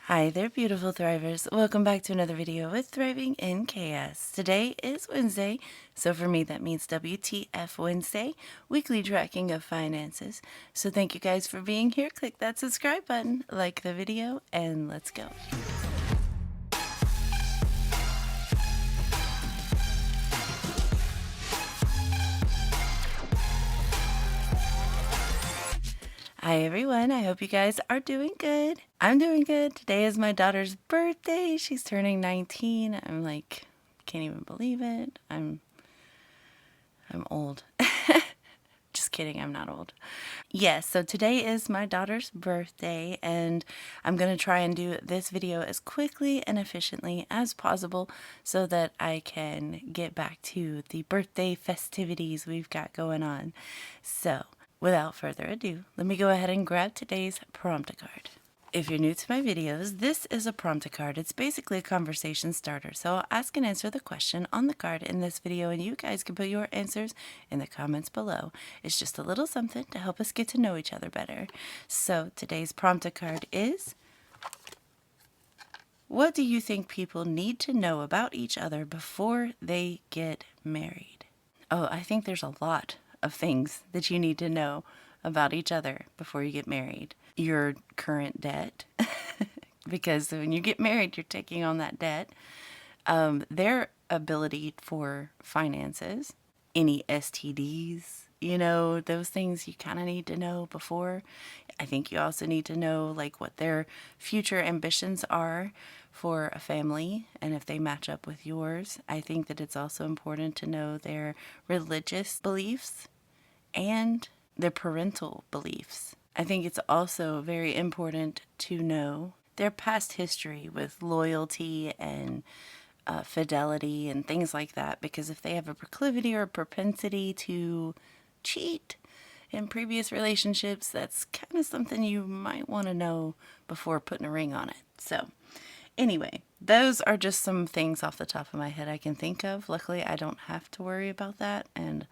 Hi there, beautiful thrivers. Welcome back to another video with Thriving in Chaos. Today is Wednesday, so for me that means WTF Wednesday, weekly tracking of finances. So thank you guys for being here. Click that subscribe button, like the video, and let's go. Hi everyone, I hope you guys are doing good. I'm doing good. Today is my daughter's birthday. She's turning 19. Can't even believe it. I'm old. Just kidding, I'm not old. Yes, so today is my daughter's birthday, and I'm going to try and do this video as quickly and efficiently as possible so that I can get back to the birthday festivities we've got going on. So, without further ado, let me go ahead and grab today's prompt card. If you're new to my videos, this is a prompt card. It's basically a conversation starter. So I'll ask and answer the question on the card in this video, and you guys can put your answers in the comments below. It's just a little something to help us get to know each other better. So today's prompt card is, what do you think people need to know about each other before they get married? Oh, I think there's a lot of things that you need to know about each other before you get married. Your current debt, because when you get married, you're taking on that debt. Their ability for finances, any STDs, those things you kind of need to know before. I think you also need to know what their future ambitions are for a family and if they match up with yours. I think that it's also important to know their religious beliefs and their parental beliefs. I think it's also very important to know their past history with loyalty and fidelity and things like that, because if they have a proclivity or a propensity to cheat in previous relationships, that's kind of something you might want to know before putting a ring on it. So anyway, those are just some things off the top of my head I can think of. Luckily, I don't have to worry about that, and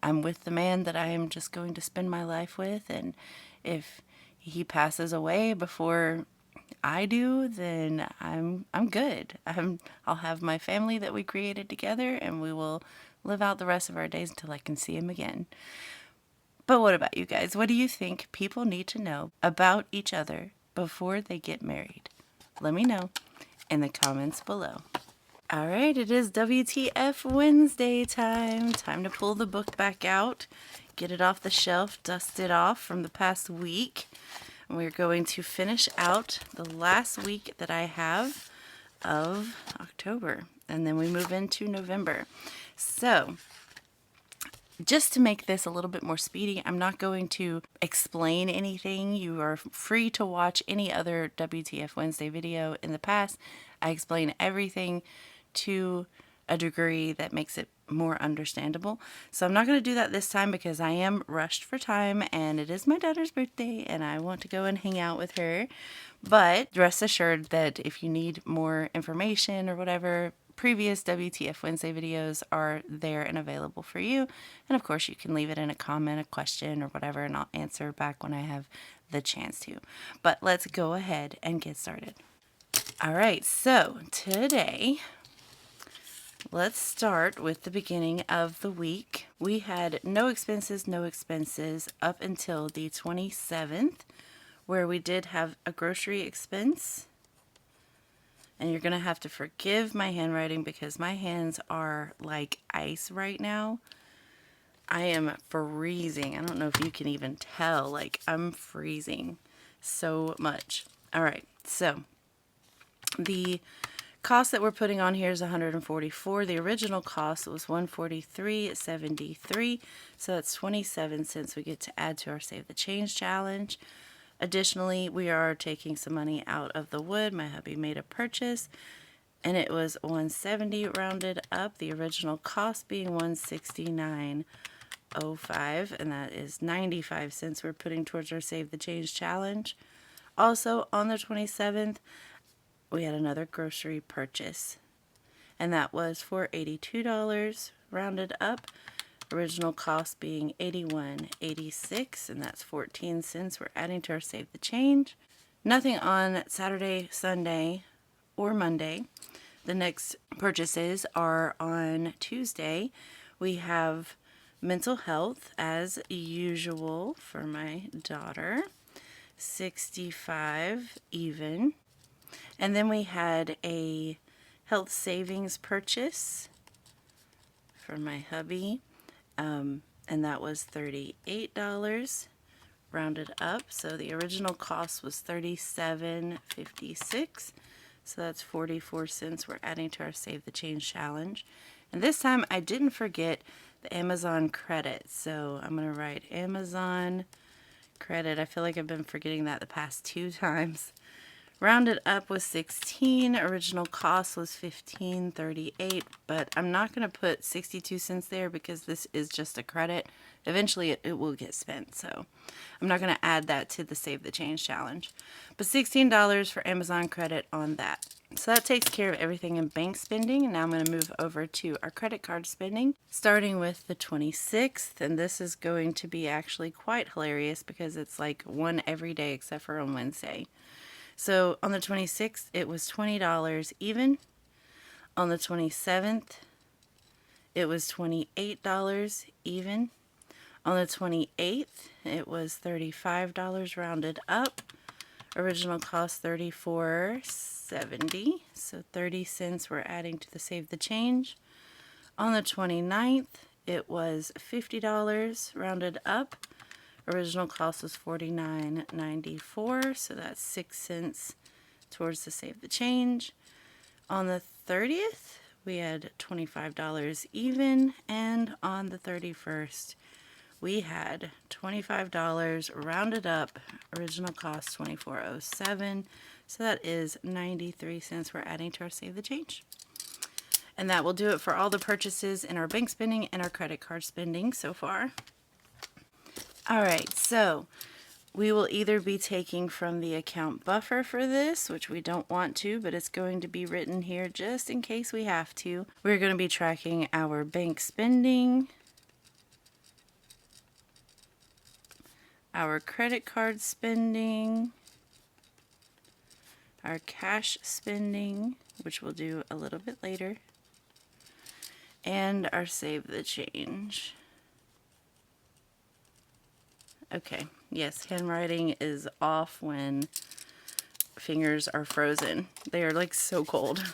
I'm with the man that I am just going to spend my life with, and if he passes away before I do, then I'm good. I'll have my family that we created together, and we will live out the rest of our days until I can see him again. But what about you guys? What do you think people need to know about each other before they get married? Let me know in the comments below. All right, it is WTF Wednesday time. Time to pull the book back out, get it off the shelf, dust it off from the past week. And we're going to finish out the last week that I have of October, and then we move into November. So, just to make this a little bit more speedy, I'm not going to explain anything. You are free to watch any other WTF Wednesday video in the past. I explain everything to a degree that makes it more understandable. So I'm not going to do that this time because I am rushed for time, and it is my daughter's birthday and I want to go and hang out with her. But rest assured that if you need more information or whatever, previous WTF Wednesday videos are there and available for you. And of course, you can leave it in a comment, a question, or whatever, and I'll answer back when I have the chance to. But let's go ahead and get started. All right, so today, let's start with the beginning of the week. We had no expenses up until the 27th, where we did have a grocery expense. And you're going to have to forgive my handwriting because my hands are like ice right now. I am freezing. I don't know if you can even tell. I'm freezing so much. All right, so the cost that we're putting on here is $144. The original cost was $143.73. So that's 27 cents we get to add to our Save the Change challenge. Additionally, we are taking some money out of the wood. My hubby made a purchase, and it was $170 rounded up. The original cost being $169.05, and that is 95 cents we're putting towards our Save the Change challenge. Also, on the 27th, we had another grocery purchase, and that was for $82 rounded up. Original cost being $81.86, and that's 14 cents we're adding to our Save the Change. Nothing on Saturday, Sunday, or Monday. The next purchases are on Tuesday. We have mental health as usual for my daughter, 65 even. And then we had a health savings purchase for my hubby, and that was $38 rounded up. So the original cost was $37.56. So that's 44 cents we're adding to our Save the Change challenge. And this time I didn't forget the Amazon credit. So I'm going to write Amazon credit. I feel like I've been forgetting that the past 2 times. Rounded up was 16. Original cost was $15.38, but I'm not going to put 62 cents there because this is just a credit. Eventually it will get spent, so I'm not going to add that to the Save the Change challenge. But $16 for Amazon credit on that. So that takes care of everything in bank spending. And now I'm going to move over to our credit card spending, starting with the 26th. And this is going to be actually quite hilarious because it's like one every day except for on Wednesday. So on the 26th, it was $20 even. On the 27th, it was $28 even. On the 28th, it was $35 rounded up. Original cost $34.70. So 30 cents we're adding to the Save the Change. On the 29th, it was $50 rounded up. Original cost was $49.94, so that's 6 cents towards the Save the Change. On the 30th, we had $25 even, and on the 31st, we had $25 rounded up. Original cost $24.07, so that is 93 cents we're adding to our Save the Change. And that will do it for all the purchases in our bank spending and our credit card spending so far. Alright, so we will either be taking from the account buffer for this, which we don't want to, but it's going to be written here just in case we have to. We're going to be tracking our bank spending, our credit card spending, our cash spending, which we'll do a little bit later, and our Save the Change. Okay, yes, handwriting is off when fingers are frozen. They are like so cold.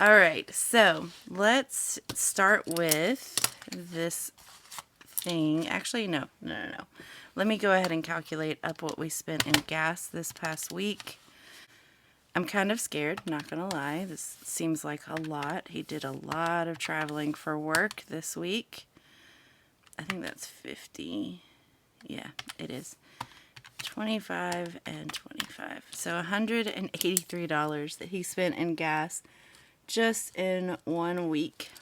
All right, so let's start with this thing. Actually, no. Let me go ahead and calculate up what we spent in gas this past week. I'm kind of scared, not gonna lie. This seems like a lot. He did a lot of traveling for work this week. I think that's 50. Yeah, it is. 25 and 25. So $183 that he spent in gas just in 1 week.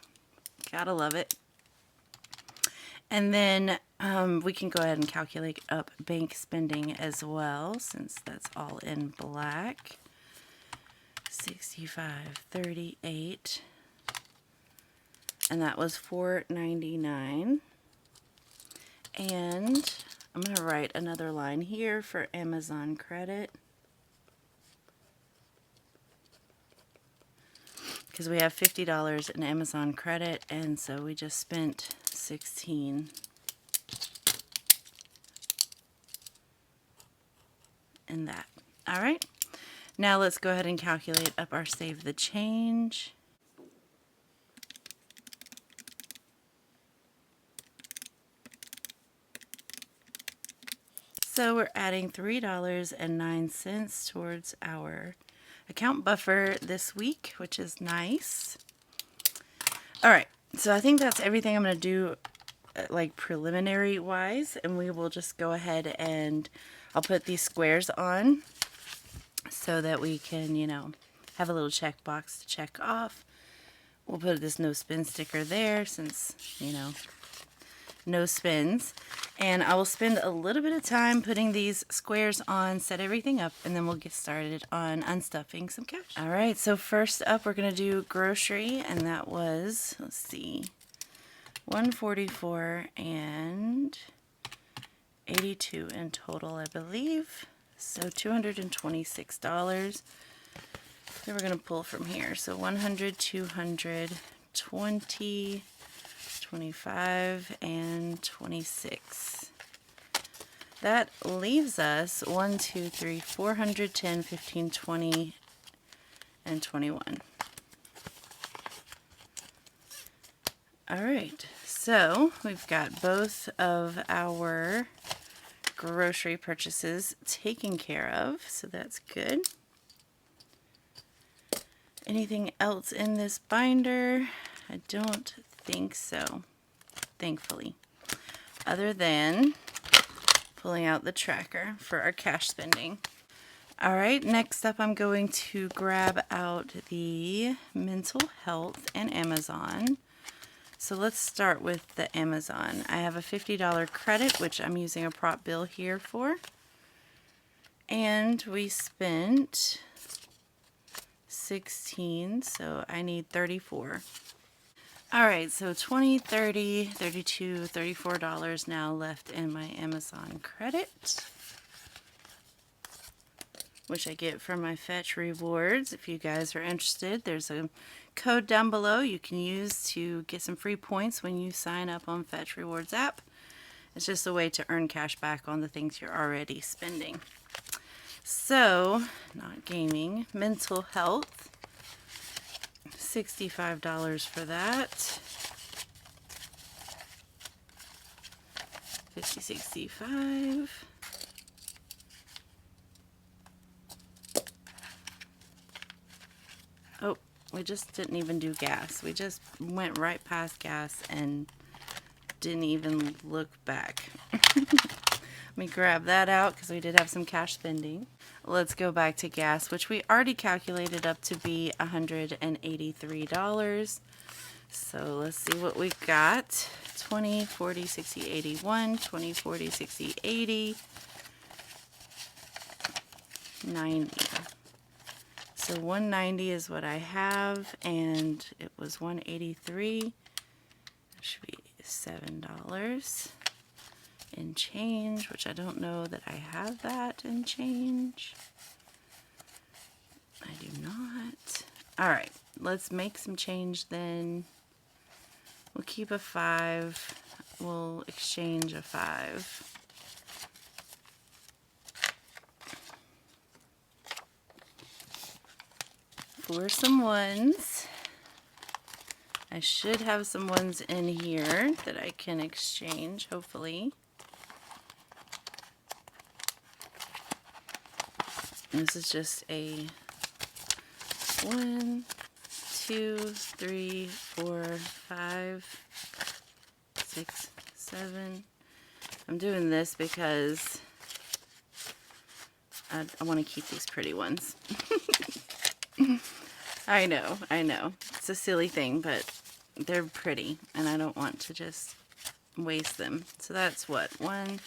Gotta love it. And then we can go ahead and calculate up bank spending as well, since that's all in black. 65.38, and that was $4.99. And I'm going to write another line here for Amazon credit, because we have $50 in Amazon credit, and so we just spent 16 in that. All right, now let's go ahead and calculate up our Save the Change. So we're adding $3.09 towards our account buffer this week, which is nice. All right, so I think that's everything I'm going to do like preliminary wise, and we will just go ahead and I'll put these squares on so that we can, you know, have a little checkbox to check off. We'll put this no spin sticker there since, you know, no spins. And I will spend a little bit of time putting these squares on, set everything up, and then we'll get started on unstuffing some cash. All right, so first up we're going to do grocery, and that was, let's see, $144 and $82 in total, I believe. So $226. Then we're going to pull from here. So 100, 200, 20, 25, and 26. That leaves us 1, 2, 3, 410, 15, 20, and 21. All right, so we've got both of our grocery purchases taken care of, so that's good. Anything else in this binder? I don't think so, thankfully, other than pulling out the tracker for our cash spending. All right, next up I'm going to grab out the mental health and Amazon. So let's start with the Amazon. I have a $50 credit, which I'm using a prop bill here for. And we spent 16, so I need 34. All right, so 20, 30, 32, $34 now left in my Amazon credit, which I get from my Fetch rewards. If you guys are interested, there's a code down below you can use to get some free points when you sign up on Fetch rewards app. It's just a way to earn cash back on the things you're already spending. So, not gaming, mental health, $65 for that. 50, 65. Oh, we just didn't even do gas. We just went right past gas and didn't even look back. Let me grab that out because we did have some cash spending. Let's go back to gas, which we already calculated up to be $183. So let's see what we got. 20, 40, 60, 81, 20, 40, 60, 80, 90. So 190 is what I have, and it was 183. That should be $7 in change, which I don't know that I have that in change. I do not. All right, let's make some change then. We'll keep a 5. We'll exchange a 5. For some ones. I should have some ones in here that I can exchange, hopefully. And this is just a 1, 2, 3, 4, 5, 6, 7. I'm doing this because I want to keep these pretty ones. I know. It's a silly thing, but they're pretty, and I don't want to just waste them. So that's what? 1,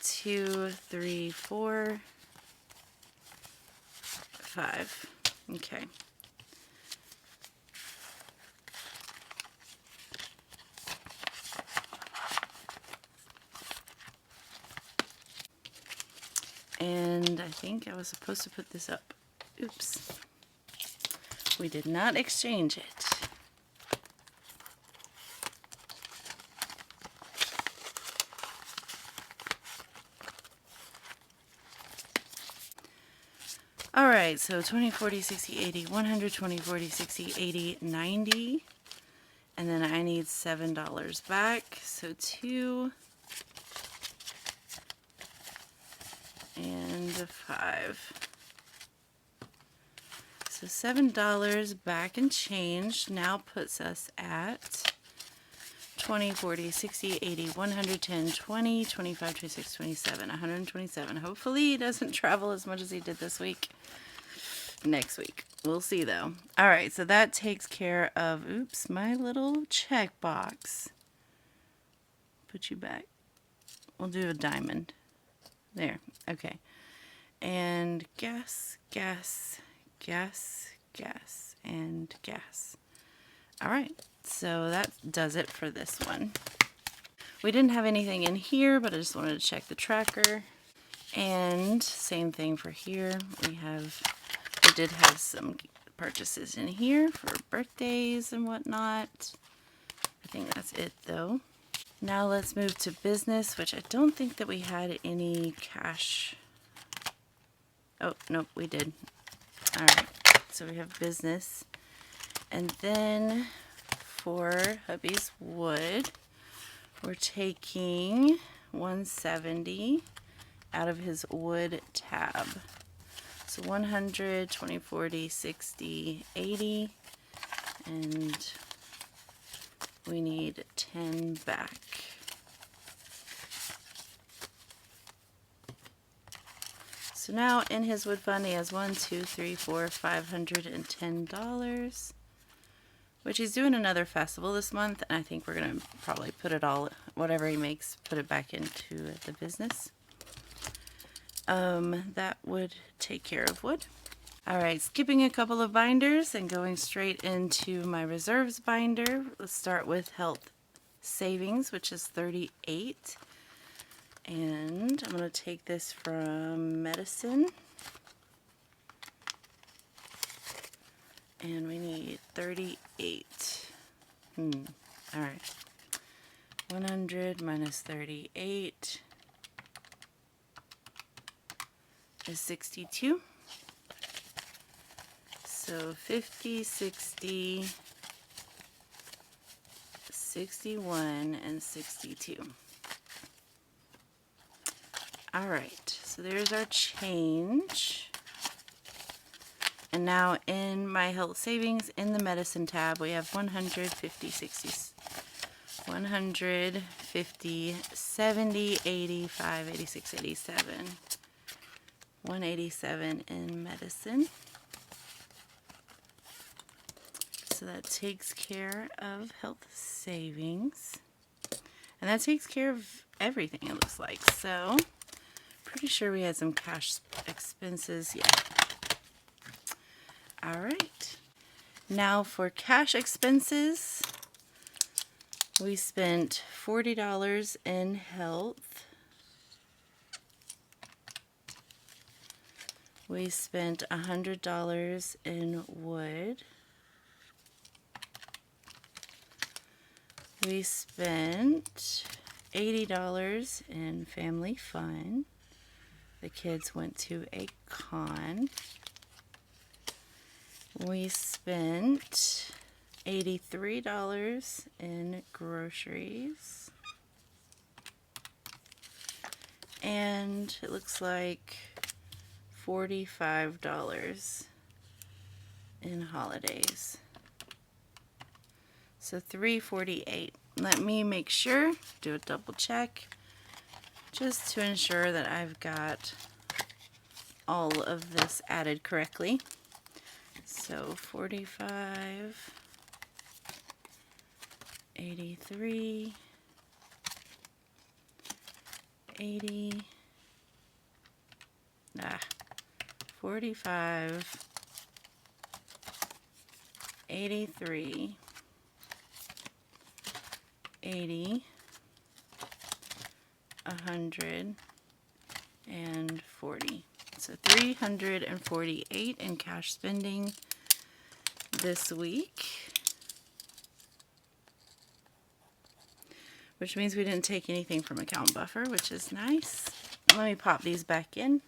2, 3, 4, 5. Okay. And I think I was supposed to put this up. Oops. We did not exchange it. All right, so 20, 40, 60, 80, 100, 20, 40, 60, 80, 90. And then I need $7 back. So 2 and a 5. So $7 back and change now puts us at 20, 40, 60, 80, 110, 20, 25, 26, 27, 127. Hopefully he doesn't travel as much as he did this week. Next week. We'll see though. All right, so that takes care of, oops, my little checkbox. Put you back. We'll do a diamond. There, okay. And gas, and gas. All right, so that does it for this one. We didn't have anything in here, but I just wanted to check the tracker. And same thing for here. We did have some purchases in here for birthdays and whatnot. I think that's it though. Now let's move to business, which I don't think that we had any cash. Oh, nope, we did. All right, so we have business. And then for hubby's wood, we're taking $170 out of his wood tab. So 100, 20, 40, 60, 80, and we need 10 back. So now in his wood fund he has $510, which he's doing another festival this month, and I think we're gonna probably put it all, whatever he makes, put it back into the business. That would take care of wood. All right, skipping a couple of binders and going straight into my reserves binder. Let's start with health savings, which is 38. And I'm going to take this from medicine. And we need 38. All right. 100 minus 38 is 62. So 50, 60, 61, and 62. All right, so there's our change. And now in my health savings, in the medicine tab, we have 150, 60, 150, 70, 85, 86, 87. 187 in medicine. So that takes care of health savings. And that takes care of everything, it looks like. So, pretty sure we had some cash expenses. Yeah. All right. Now for cash expenses, we spent $40 in health. We spent $100 in wood. We spent $80 in family fun. The kids went to a con. We spent $83 in groceries. And it looks like $45 in holidays. So $348. Let me make sure, do a double check, just to ensure that I've got all of this added correctly. So 45, 83, 80, 45, 83, 80, 100, and 40. So 348 in cash spending this week, which means we didn't take anything from account buffer, which is nice. Let me pop these back in.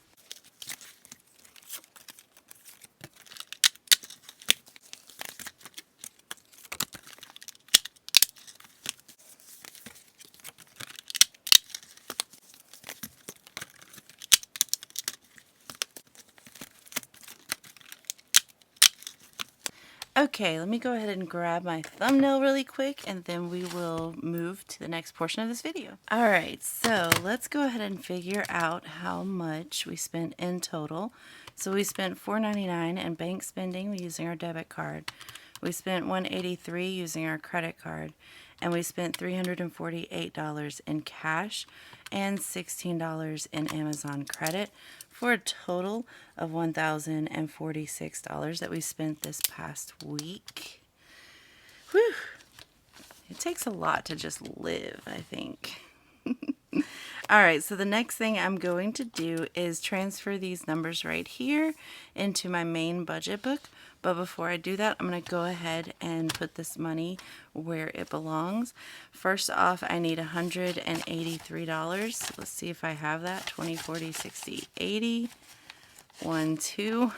Okay, let me go ahead and grab my thumbnail really quick, and then we will move to the next portion of this video. Alright, so let's go ahead and figure out how much we spent in total. So we spent $4.99 in bank spending using our debit card. We spent $183 using our credit card. And we spent $348 in cash and $16 in Amazon credit, for a total of $1,046 that we spent this past week. Whew! It takes a lot to just live, I think. All right, so the next thing I'm going to do is transfer these numbers right here into my main budget book. But before I do that, I'm going to go ahead and put this money where it belongs. First off, I need $183. Let's see if I have that. 20, 40, 60, 80. 1, 2.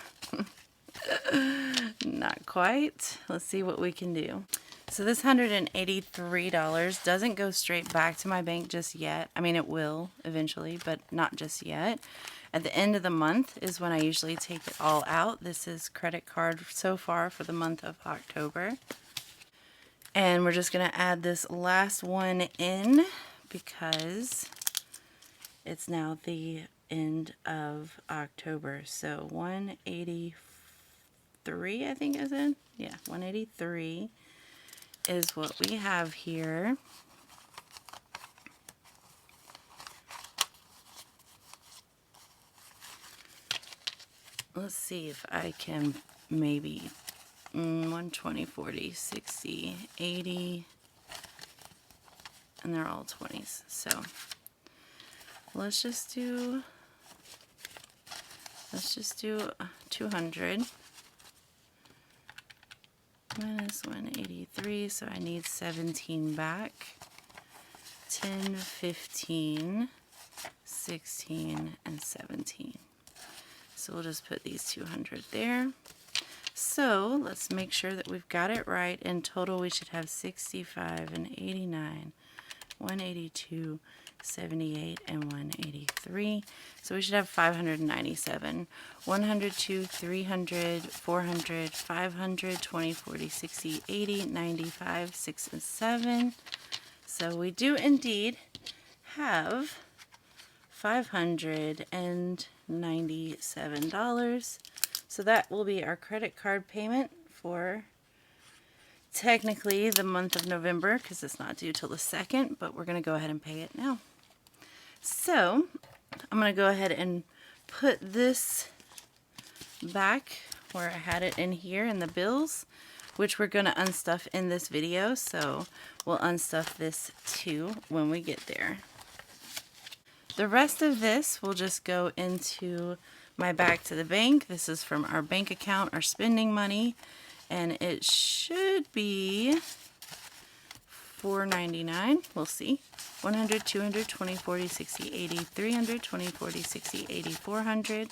Not quite. Let's see what we can do. So this $183 doesn't go straight back to my bank just yet. I mean, it will eventually, but not just yet. At the end of the month is when I usually take it all out. This is credit card so far for the month of October. And we're just going to add this last one in because it's now the end of October. So 183, I think is in. Yeah, 183. Is what we have here. Let's see if I can maybe 120, 40, 60, 80, and they're all 20s. So let's just do 200. Minus 183, so I need 17 back. 10, 15, 16, and 17. So we'll just put these 200 there. So let's make sure that we've got it right. In total, we should have 65 and 89, 182, 78, and 183. So we should have 597. 100, 2, 300, 400, 500, 20, 40, 60, 80, 95, 6, and 7. So we do indeed have $597. So that will be our credit card payment for technically the month of November, because it's not due till the 2nd, but we're going to go ahead and pay it now. So I'm going to go ahead and put this back where I had it in here in the bills, which we're going to unstuff in this video. So we'll unstuff this too when we get there. The rest of this will just go into my back to the bank. This is from our bank account, our spending money, and it should be $4.99. We'll see. 100, 200, 20, 40, 60, 80, 300, 20, 40, 60, 80, 400,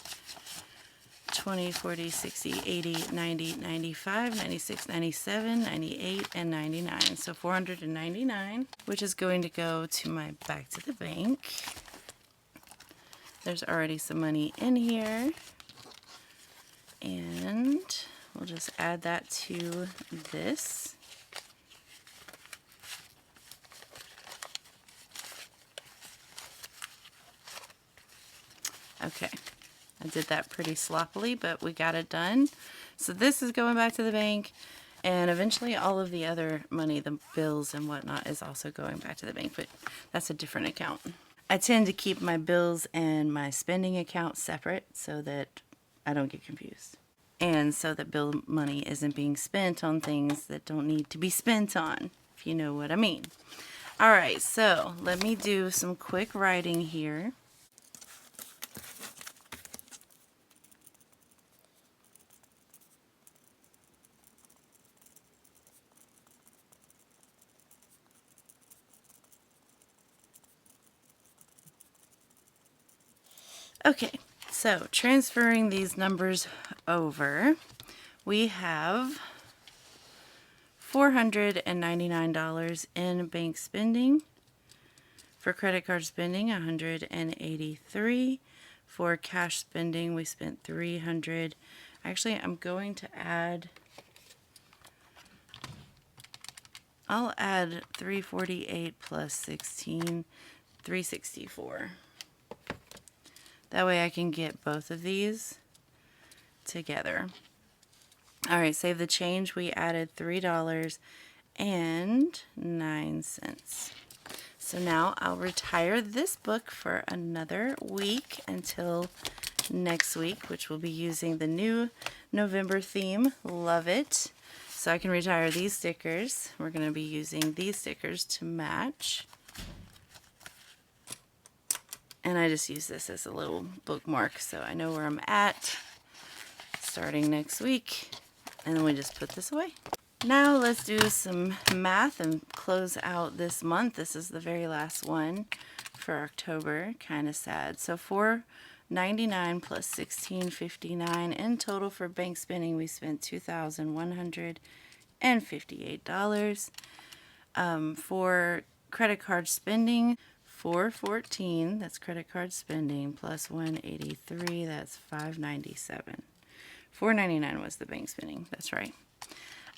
20, 40, 60, 80, 90, 95, 96, 97, 98, and 99. So $499, which is going to go to my back to the bank. There's already some money in here, and we'll just add that to this. Okay, I did that pretty sloppily, but we got it done. So this is going back to the bank, and eventually all of the other money, the bills and whatnot, is also going back to the bank, but that's a different account. I tend to keep my bills and my spending account separate so that I don't get confused. And so that bill money isn't being spent on things that don't need to be spent on, if you know what I mean. All right, so let me do some quick writing here. Okay, so transferring these numbers over, we have $499 in bank spending. For credit card spending, $183. For cash spending, we spent $300. Actually, I'm going to add, I'll add $348 plus 16, $364. That way I can get both of these together. All right, save the change. We added $3.09. So now I'll retire this book for another week until next week, which will be using the new November theme. Love it. So I can retire these stickers. We're going to be using these stickers to match. And I just use this as a little bookmark so I know where I'm at starting next week. And then we just put this away. Now let's do some math and close out this month. This is the very last one for October. Kind of sad. So $4.99 plus $16.59 in total for bank spending. We spent $2,158. For credit card spending, $414. That's credit card spending plus $183. That's $597. $4.99 was the bank spending. That's right.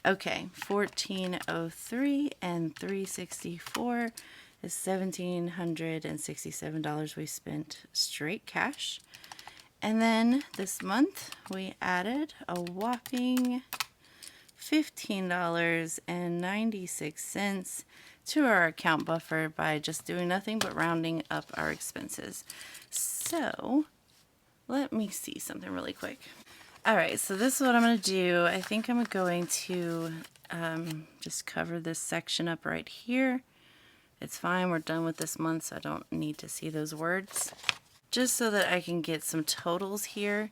Okay, $1,403 and $364 is $1,767 we spent straight cash. And then this month we added a whopping $15.96 to our account buffer by just doing nothing but rounding up our expenses. So let me see something really quick. Alright, so this is what I'm going to do. I think I'm going to just cover this section up right here. It's fine, we're done with this month, so I don't need to see those words. Just so that I can get some totals here.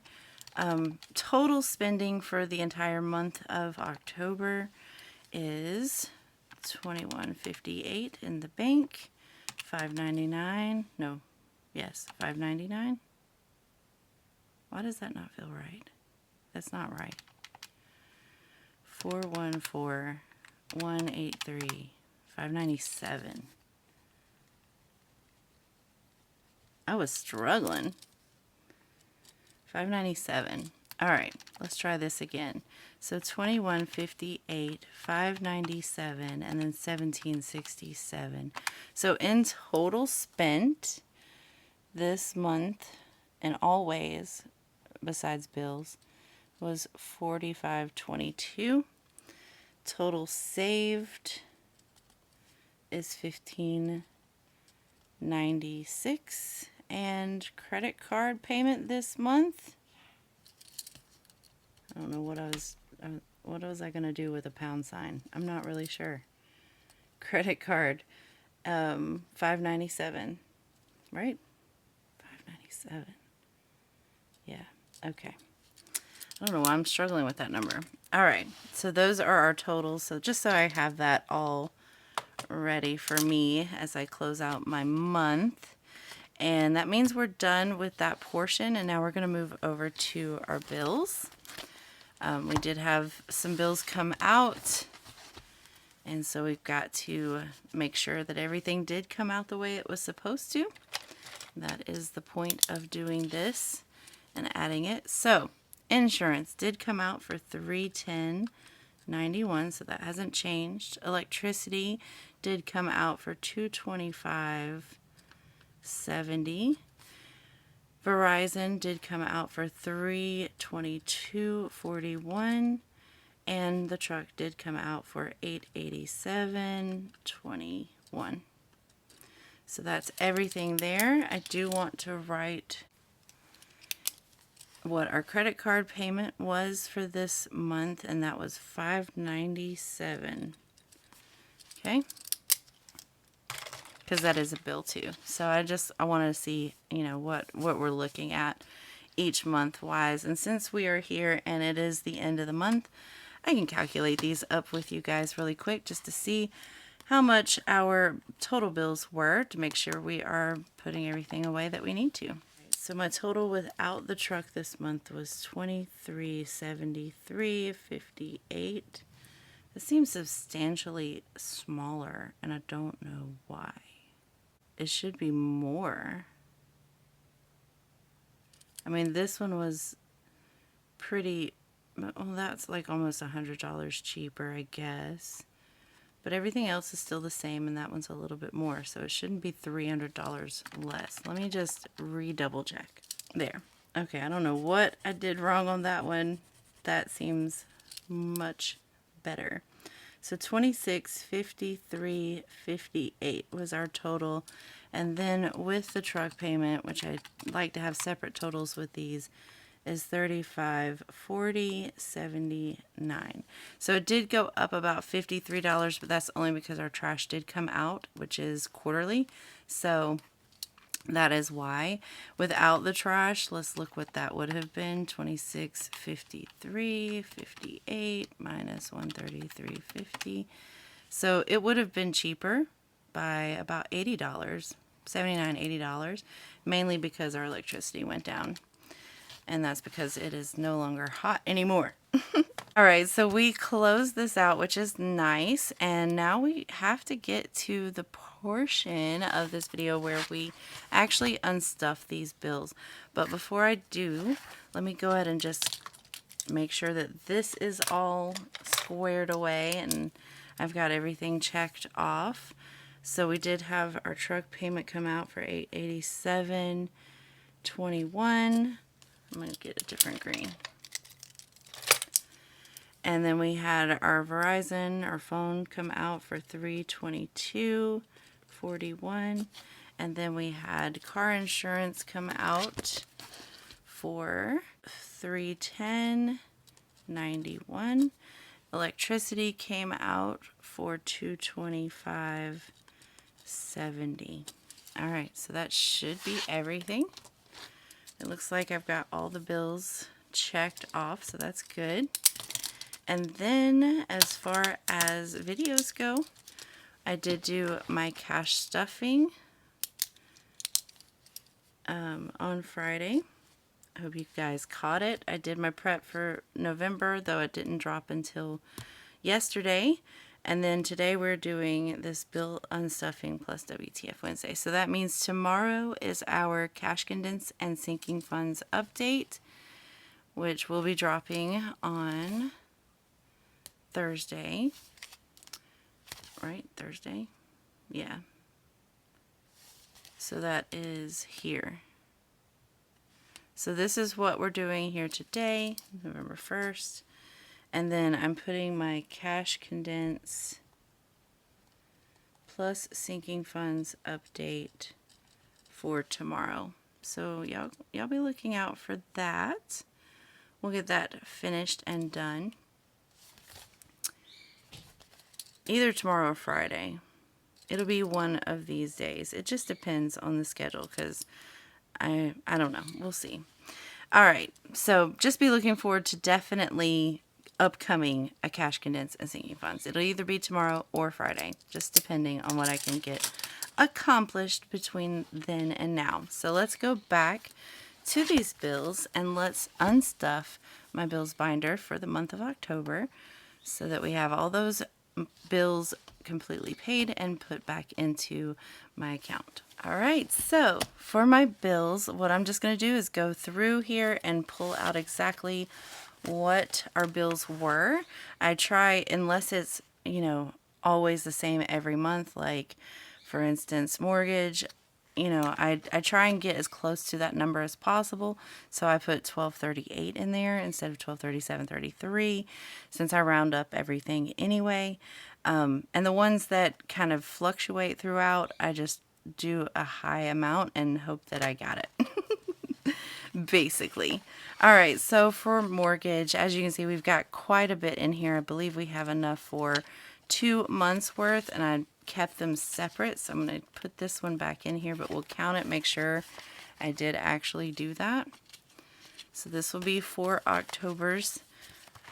Total spending for the entire month of October is $21.58 in the bank, $5.99. No, yes, $5.99. Why does that not feel right? That's not right. $414,183, $597. I was struggling. $597. All right, let's try this again. So $21.58, $597, and then $17.67. So in total spent this month in all ways besides bills was $45.22. Total saved is $15.96. And credit card payment this month, I don't know what was I gonna do with a pound sign. I'm not really sure. Credit card, $5.97, right? $5.97. Yeah. Okay. I don't know why I'm struggling with that number. All right. So those are our totals. So just so I have that all ready for me as I close out my month. And that means we're done with that portion, and now we're going to move over to our bills. We did have some bills come out, and so we've got to make sure that everything did come out the way it was supposed to. That is the point of doing this and adding it. So insurance did come out for $310.91, so that hasn't changed. Electricity did come out for $225.70. Verizon did come out for $322.41, and the truck did come out for $887.21. So that's everything there. I do want to write what our credit card payment was for this month, and that was $597. Okay? Because that is a bill too. So I want to see, what we're looking at each month wise. And since we are here and it is the end of the month, I can calculate these up with you guys really quick just to see how much our total bills were, to make sure we are putting everything away that we need to. So my total without the truck this month was $2373.58. It seems substantially smaller, and I don't know why. It should be more. I mean, this one was pretty, well, that's like almost $100 cheaper, I guess. But everything else is still the same, and that one's a little bit more, so it shouldn't be $300 less. Let me just redouble check. There. Okay, I don't know what I did wrong on that one. That seems much better. So $2653.58 was our total, and then with the truck payment, which I like to have separate totals with these, is $3540.79. So it did go up about $53, but that's only because our trash did come out, which is quarterly. So That is why. Without the trash, let's look what that would have been. 26.53.58 minus 133.50. So it would have been cheaper by about $80, $79, $80, mainly because our electricity went down. And that's because it is no longer hot anymore. All right, so we closed this out, which is nice. And now we have to get to the portion of this video where we actually unstuff these bills. But before I do, let me go ahead and just make sure that this is all squared away and I've got everything checked off. So we did have our truck payment come out for $887.21. I'm going to get a different green. And then we had our Verizon, our phone, come out for $322.41. And then we had car insurance come out for $310.91. Electricity came out for $225.70. All right, so that should be everything. It looks like I've got all the bills checked off, so that's good. And then as far as videos go, I did do my cash stuffing on Friday. I hope you guys caught it. I did my prep for November, though it didn't drop until yesterday. And then today we're doing this bill unstuffing plus WTF Wednesday. So that means tomorrow is our cash condense and sinking funds update, which will be dropping on Thursday. Right? Thursday? Yeah. So that is here. So this is what we're doing here today, November 1st. And then I'm putting my cash condense plus sinking funds update for tomorrow. So y'all be looking out for that. We'll get that finished and done either tomorrow or Friday. It'll be one of these days. It just depends on the schedule because I don't know. We'll see. All right. So just be looking forward to definitely upcoming a cash condense and sinking funds. It'll either be tomorrow or Friday, just depending on what I can get accomplished between then and now. So let's go back to these bills and let's unstuff my bills binder for the month of October so that we have all those bills completely paid and put back into my account. All right, so for my bills, what I'm just going to do is go through here and pull out exactly what our bills were. I try, unless it's, always the same every month, like for instance, mortgage, I try and get as close to that number as possible. So I put 1238 in there instead of 1237.33 since I round up everything anyway. And the ones that kind of fluctuate throughout, I just do a high amount and hope that I got it. Basically. All right, so for mortgage, as you can see, we've got quite a bit in here. I believe we have enough for 2 months worth, and I kept them separate, so I'm going to put this one back in here, but we'll count it, make sure I did actually do that. So this will be for October's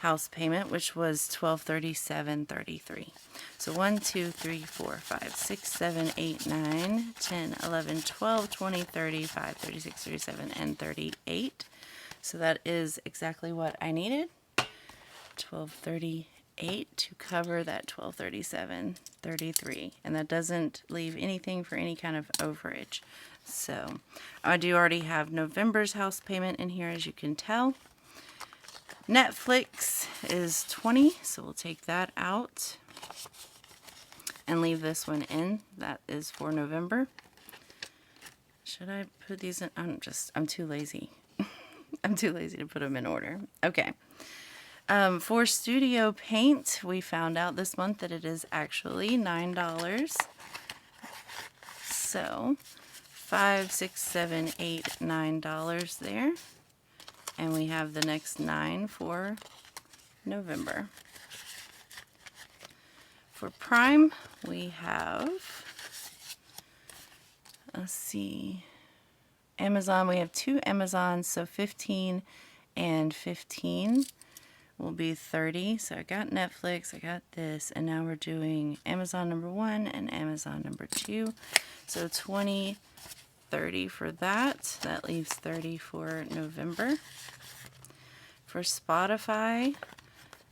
house payment, which was $1237.33. So 1, 2, 3, 4, 5, 6, 7, 8, 9, 10, 11, 12, 20, 35, 36, 37, and 38. So that is exactly what I needed. 1238 to cover that 1237.33, and that doesn't leave anything for any kind of overage. So I do already have November's house payment in here, as you can tell. Netflix is $20, so we'll take that out and leave this one in. That is for November. Should I put these in? I'm too lazy. I'm too lazy to put them in order. Okay. For studio paint, we found out this month that it is actually $9. So $5, $6, $7, $8, $9 there. And we have the next 9 for November. For Prime, we have, let's see, Amazon, we have 2 Amazons, so 15 and 15 will be 30. So I got Netflix, I got this, and now we're doing Amazon number 1 and Amazon number 2. So 20, 30 for that. That leaves 30 for November. For Spotify,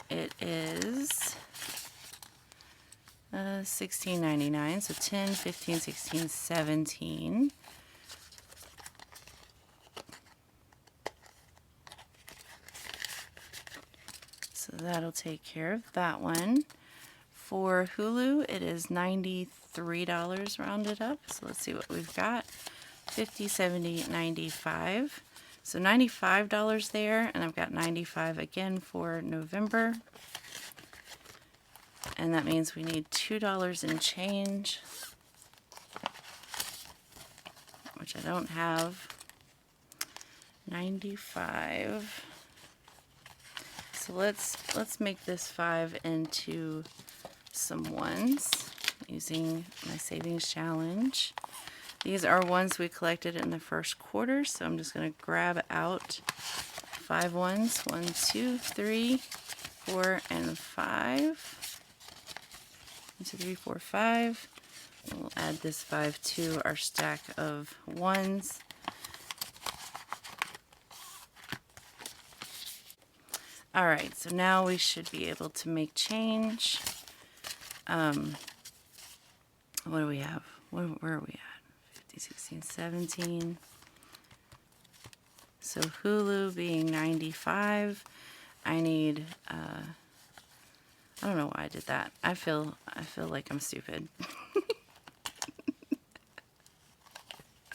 it is $16.99, so 10, 15, 16, 17. So that'll take care of that one. For Hulu, it is $93 rounded up. So let's see what we've got. 50, 70, 95. So $95 there, and I've got 95 again for November. And that means we need $2 and change, which I don't have. 95. So let's make this 5 into some ones using my savings challenge. These are ones we collected in the first quarter, so I'm just going to grab out 5 ones. 1, 2, 3, 4, and 5. 1, 2, 3, 4, 5. And we'll add this 5 to our stack of ones. Alright, so now we should be able to make change. What do we have? Where are we at? 50, 16, 17. So Hulu being 95. I need, I don't know why I did that. I feel like I'm stupid.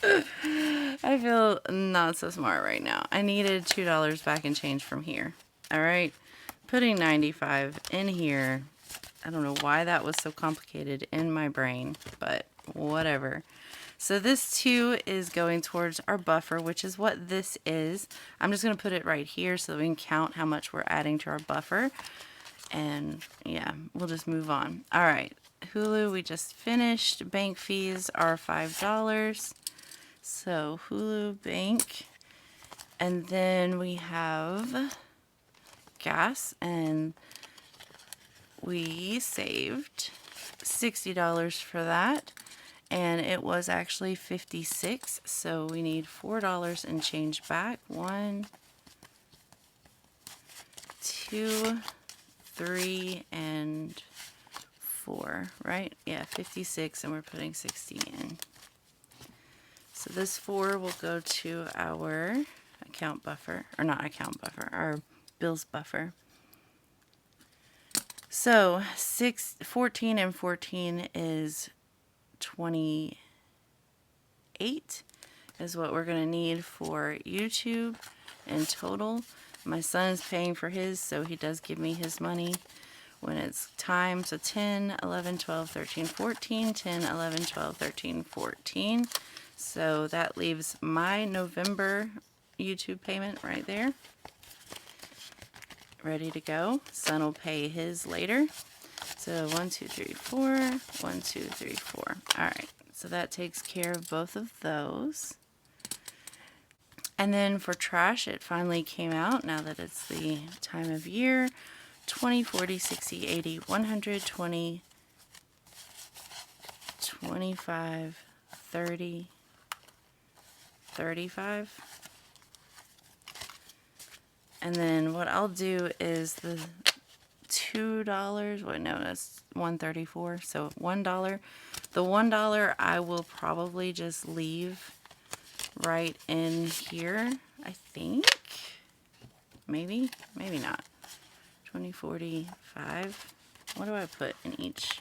I feel not so smart right now. I needed $2 back in change from here. Alright, putting 95 in here. I don't know why that was so complicated in my brain, but whatever. So this 2 is going towards our buffer, which is what this is. I'm just going to put it right here so that we can count how much we're adding to our buffer. And yeah, we'll just move on. Alright, Hulu we just finished. Bank fees are $5. So Hulu bank. And then we have gas, and we saved $60 for that, and it was actually $56, so we need $4 and change back. 1, 2, 3, and 4, right? Yeah, 56, and we're putting 60 in. So this 4 will go to our account buffer, or not account buffer, our bills buffer. So 14 and 14 is 28 is what we're going to need for YouTube in total. My son's paying for his, so he does give me his money when it's time. So 10, 11, 12, 13, 14, 10, 11, 12, 13, 14. So that leaves my November YouTube payment right there, ready to go. Son will pay his later. So 1, 2, 3, 4. 1, 2, 3, 4. Alright, so that takes care of both of those. And then for trash, it finally came out now that it's the time of year. 20, 40, 60, 80, 100, 20, 25, 30, 35. And then what I'll do is the $2, wait, no, that's $1.34, so $1. The $1 I will probably just leave right in here, I think. Maybe not. 20, 40, 5. What do I put in each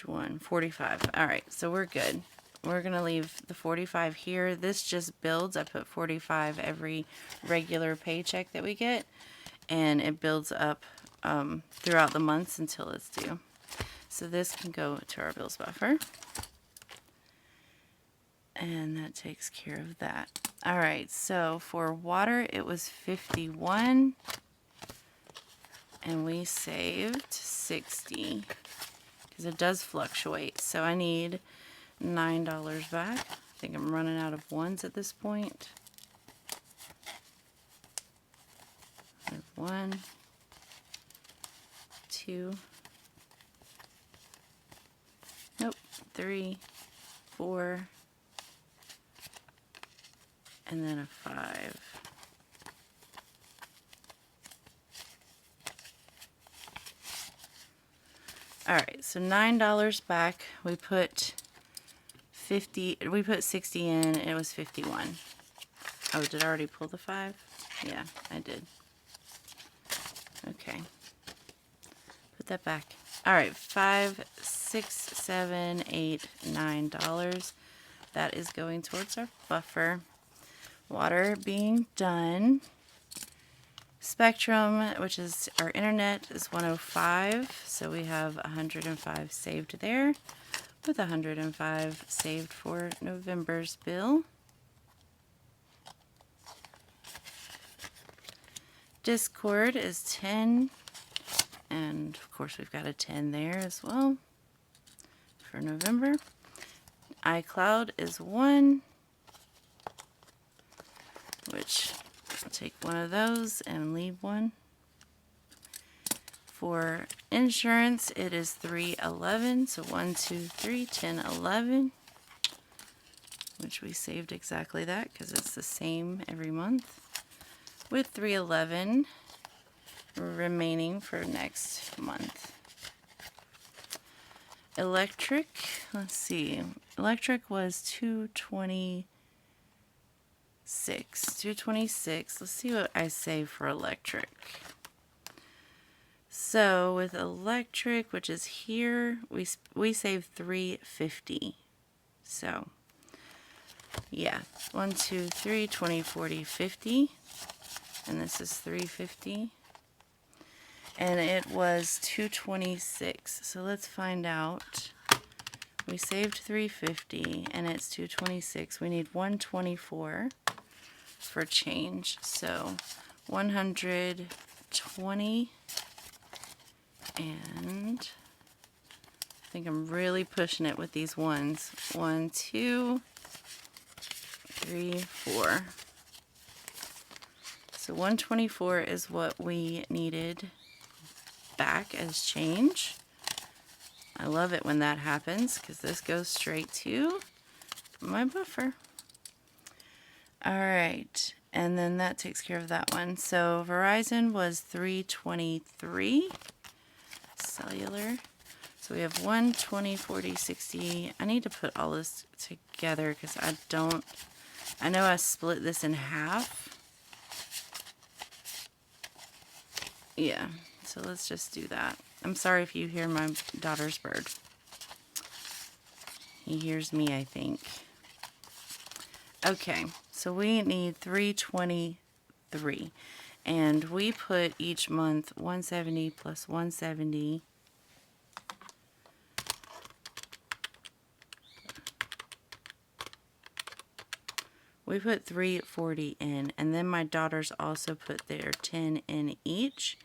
one? 45. Alright, so we're good. We're going to leave the 45 here. This just builds. I put 45 every regular paycheck that we get, and it builds up throughout the months until it's due. So this can go to our bills buffer, and that takes care of that. Alright, so for water it was 51, and we saved 60 because it does fluctuate. So I need $9 back. I think I'm running out of ones at this point. I have 1, 2, nope, 3, 4, and then a 5. Alright, so $9 back. We put 60 in, it was 51. Oh, did I already pull the 5? Yeah, I did. Okay. Put that back. Alright, $5, $6, $7, $8, $9. That is going towards our buffer. Water being done. Spectrum, which is our internet, is 105, so we have 105 saved there, with 105 saved for November's bill. Discord is 10, and of course we've got a 10 there as well for November. iCloud is 1, which I'll take one of those and leave one. For insurance, it is 311, so 1, 2, 3, 10, 11, which we saved exactly that because it's the same every month, with 311 remaining for next month. Electric, let's see, electric was 226. Let's see what I save for electric. So with electric, which is here, we save $350. So yeah, 1, 2, 3, 20, 40, 50, and this is $350, and it was $226. So let's find out. We saved $350 and it's $226. We need $124 for change. So 120, and I think I'm really pushing it with these ones. 1, 2, 3, 4. So 124 is what we needed back as change. I love it when that happens because this goes straight to my buffer. Alright, and then that takes care of that one. So Verizon was $323. Cellular. So we have 1, 20, 40, 60. I need to put all this together because I know I split this in half. Yeah, so let's just do that. I'm sorry if you hear my daughter's bird. He hears me, I think. Okay, so we need 323. And we put each month 170 plus 170. We put 340 in, and then my daughters also put their 10 in each.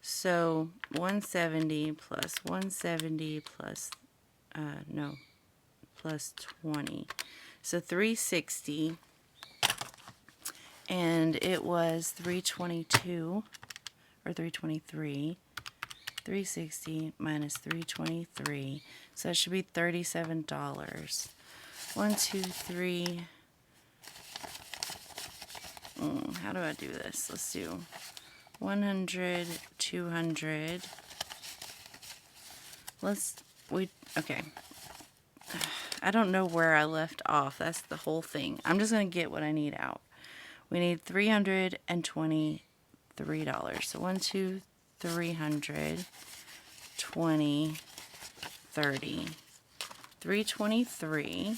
So 170 plus 170 plus, plus 20. So 360. And it was 322 or 323. 360 minus 323. So that should be $37. 1, 2, 3. How do I do this? Let's do 100, 200. Okay. I don't know where I left off. That's the whole thing. I'm just going to get what I need out. We need $323. So 1, 2, 300, 20, 30. 323.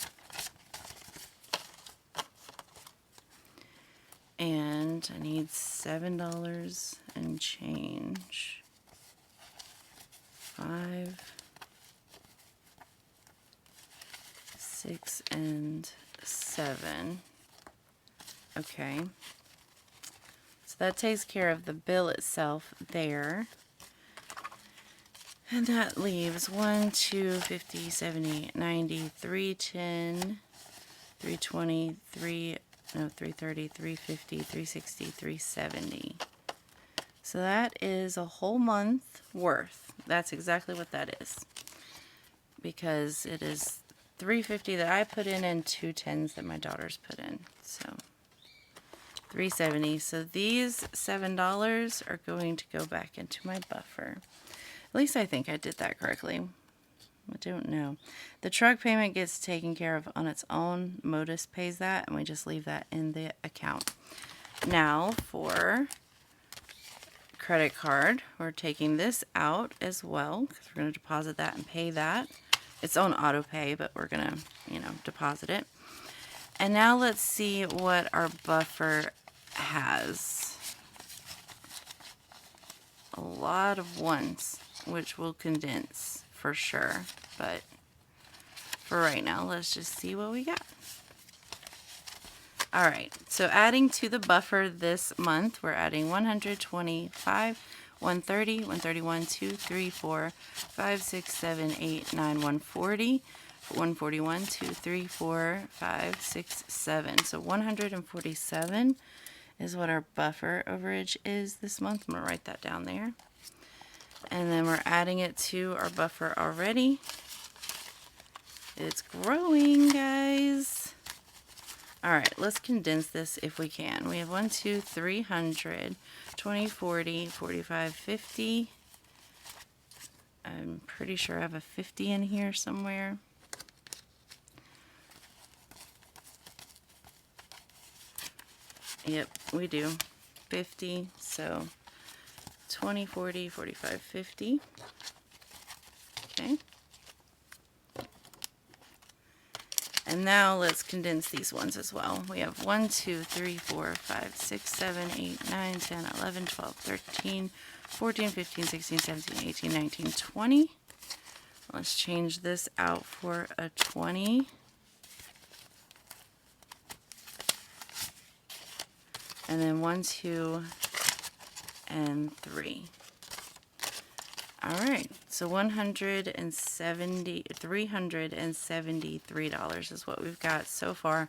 And I need $7 and change. 5, 6, and 7. Okay. So that takes care of the bill itself there. And that leaves 1, 2, 50, 70, 90, 310, 320, 330, 350, 360, 370. So that is a whole month worth. That's exactly what that is. Because it is 350 that I put in and 210s that my daughters put in. So 370. So these $7 are going to go back into my buffer. At least I think I did that correctly. I don't know. The truck payment gets taken care of on its own. Modus pays that, and we just leave that in the account. Now for credit card, we're taking this out as well because we're going to deposit that and pay that. It's on auto pay, but we're going to, deposit it. And now let's see what our buffer has. A lot of ones, which will condense for sure. But for right now, let's just see what we got. All right, so adding to the buffer this month, we're adding 125, 130, 131, 2, 3, 4, 5, 6, 7, 8, 9, 140, 141, 2, 3, 4, 5, 6, 7. So 147 is what our buffer overage is this month. I'm going to write that down there. And then we're adding it to our buffer already. It's growing, guys. All right, let's condense this if we can. We have 1, 2, 300, 20, 40, 45, 50. I'm pretty sure I have a 50 in here somewhere. Yep, we do. 50, so 20, 40, 45, 50. Okay. And now let's condense these ones as well. We have 1, 2, 3, 4, 5, 6, 7, 8, 9, 10, 11, 12, 13, 14, 15, 16, 17, 18, 19, 20. Let's change this out for a 20. And then 1, 2, and 3. All right, so $373 is what we've got so far,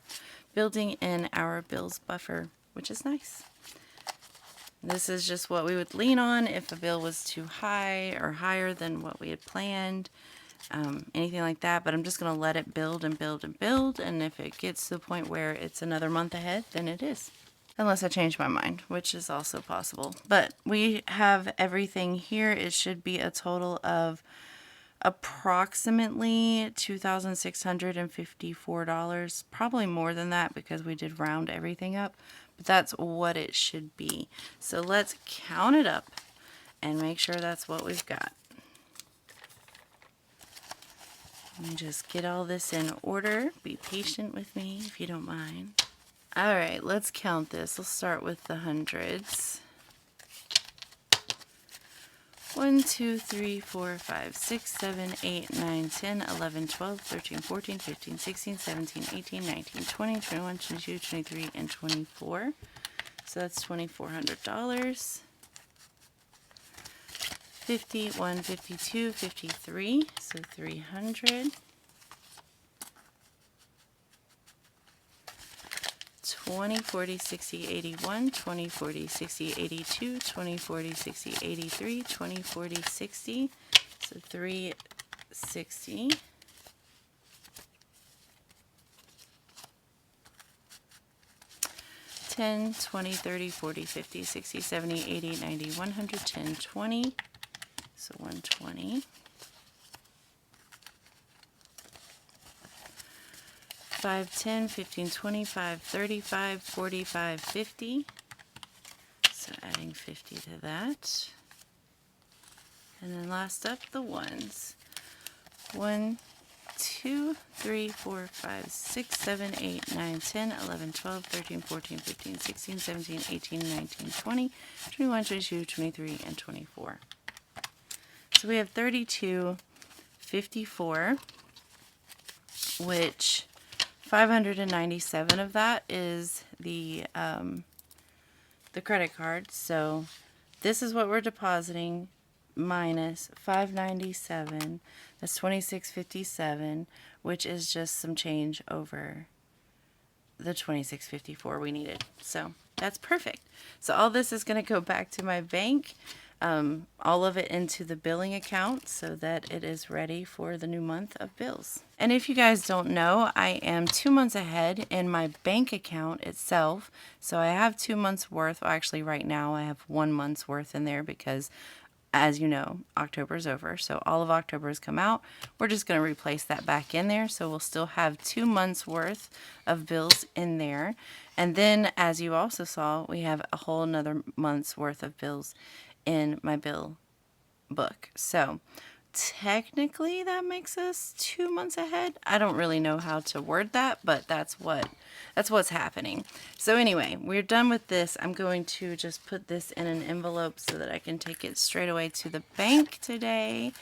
building in our bills buffer, which is nice. This is just what we would lean on if a bill was too high or higher than what we had planned, anything like that. But I'm just going to let it build and build and build, and if it gets to the point where it's another month ahead, then it is. Unless I change my mind, which is also possible. But we have everything here. It should be a total of approximately $2,654. Probably more than that because we did round everything up. But that's what it should be. So let's count it up and make sure that's what we've got. Let me just get all this in order. Be patient with me if you don't mind. All right, let's count this. Let's start with the hundreds. 1, 2, 3, 4, 5, 6, 7, 8, 9, 10, 11, 12, 13, 14, 15, 16, 17, 18, 19, 20, 21, 22, 23, and 24. So that's $2,400. 51, 52, 53, so 300. 20, 40, 60, 81, 20, 40, 60, 82, 20, 40, 60, 83, 20, 40, 60, so 360. $10, $20, $30, $40, $50, $60, $70, $80, $90, $100, $10, $20, so $120. 5, 10, 15, 25, 35, 45, 50. So adding 50 to that. And then last up, the ones. 1, 2, 3, 4, 5, 6, 7, 8, 9, 10, 11, 12, 13, 14, 15, 16, 17, 18, 19, 20, 21, 22, 23, and 24. So we have 32.54, which 597 of that is the credit card. So this is what we're depositing minus 597. That's 26.57, which is just some change over the $26.54 we needed. So that's perfect. So all this is going to go back to my bank, all of it into the billing account so that it is ready for the new month of bills. And if you guys don't know, I am 2 months ahead in my bank account itself. So I have 2 months worth. Well, actually right now I have 1 month's worth in there because, as you know, October is over. So all of October has come out. We're just going to replace that back in there. So we'll still have 2 months worth of bills in there. And then, as you also saw, we have a whole another month's worth of bills in my bill book. So technically that makes us 2 months ahead. I don't really know how to word that, but that's what's happening. So anyway, we're done with this. I'm going to just put this in an envelope so that I can take it straight away to the bank today.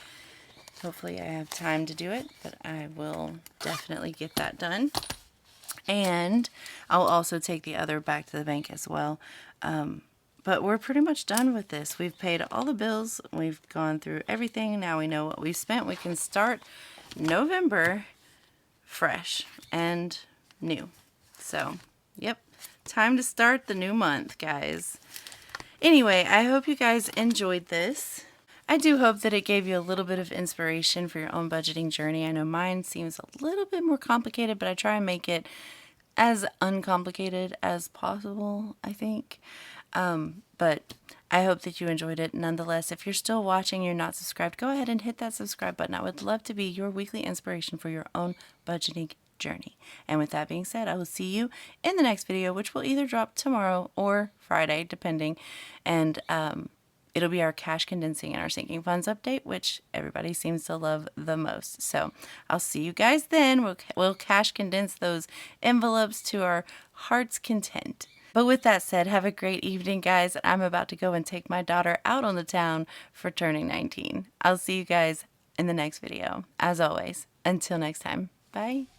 Hopefully I have time to do it, but I will definitely get that done. And I'll also take the other back to the bank as well. But we're pretty much done with this. We've paid all the bills. We've gone through everything. Now we know what we've spent. We can start November fresh and new. So, yep, time to start the new month, guys. Anyway, I hope you guys enjoyed this. I do hope that it gave you a little bit of inspiration for your own budgeting journey. I know mine seems a little bit more complicated, but I try and make it as uncomplicated as possible, I think. But I hope that you enjoyed it. Nonetheless, if you're still watching and you're not subscribed, go ahead and hit that subscribe button. I would love to be your weekly inspiration for your own budgeting journey. And with that being said, I will see you in the next video, which will either drop tomorrow or Friday, depending. And it'll be our cash condensing and our sinking funds update, which everybody seems to love the most. So I'll see you guys then. We'll cash condense those envelopes to our heart's content. But with that said, have a great evening, guys. I'm about to go and take my daughter out on the town for turning 19. I'll see you guys in the next video. As always, until next time, bye.